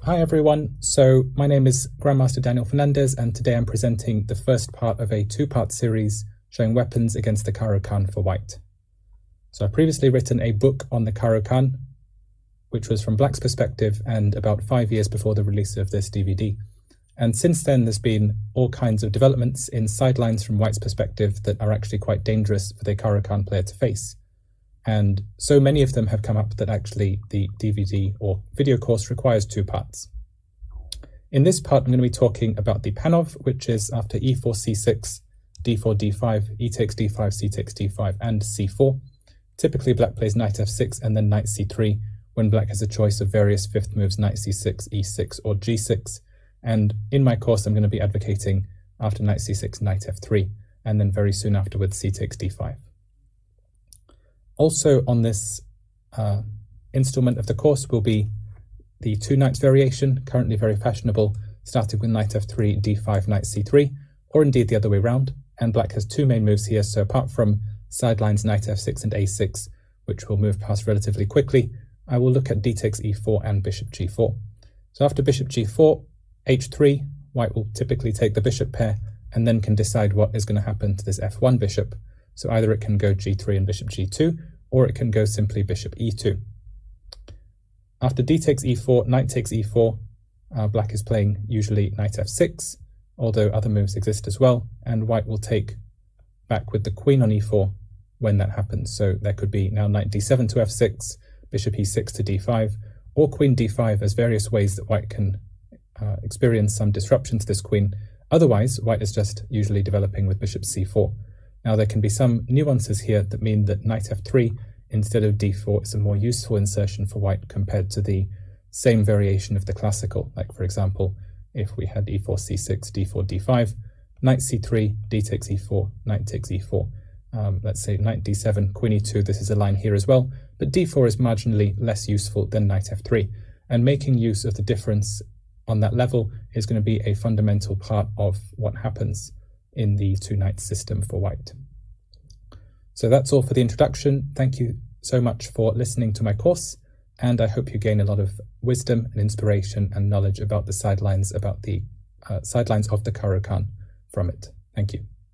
Hi everyone, so my name is Grandmaster Daniel Fernandez and today I'm presenting the first part of a two-part series showing weapons against the Caro-Kann for white. So I've previously written a book on the Caro-Kann, which was from Black's perspective and about 5 years before the release of this DVD. And since then there's been all kinds of developments in sidelines from white's perspective that are actually quite dangerous for the Caro-Kann player to face. And so many of them have come up that actually the DVD or video course requires two parts. In this part, I'm going to be talking about the Panov, which is after e4, c6, d4, d5, e takes d5, c takes d5, and c4. Typically, black plays knight f6 and then knight c3, when black has a choice of various fifth moves, knight c6, e6, or g6. And in my course, I'm going to be advocating after knight c6, knight f3, and then very soon afterwards, c takes d5. Also on this installment of the course will be the two knights variation, currently very fashionable, starting with knight f3, d5, knight c3, or indeed the other way around. And black has two main moves here, so apart from sidelines knight f6 and a6, which we'll move past relatively quickly, I will look at d takes e4 and bishop g4. So after bishop g4, h3, white will typically take the bishop pair and then can decide what is going to happen to this f1 bishop. So either it can go g3 and bishop g2, or it can go simply bishop e2. After d takes e4, knight takes e4, black is playing usually knight f6, although other moves exist as well, and white will take back with the queen on e4 when that happens. So there could be now knight d7 to f6, bishop e6 to d5, or queen d5 as various ways that white can experience some disruption to this queen. Otherwise, white is just usually developing with bishop c4. Now there can be some nuances here that mean that knight f3 instead of d4 is a more useful insertion for white compared to the same variation of the classical. Like for example, if we had e4, c6, d4, d5, knight c3, d takes e4, knight takes e4. Let's say knight d7, queen e2, this is a line here as well, but d4 is marginally less useful than knight f3. And making use of the difference on that level is going to be a fundamental part of what happens in the two knight system for white. So that's all for the introduction. Thank you so much for listening to my course, and I hope you gain a lot of wisdom and inspiration and knowledge about the sidelines of the Caro-Kann from it. Thank you.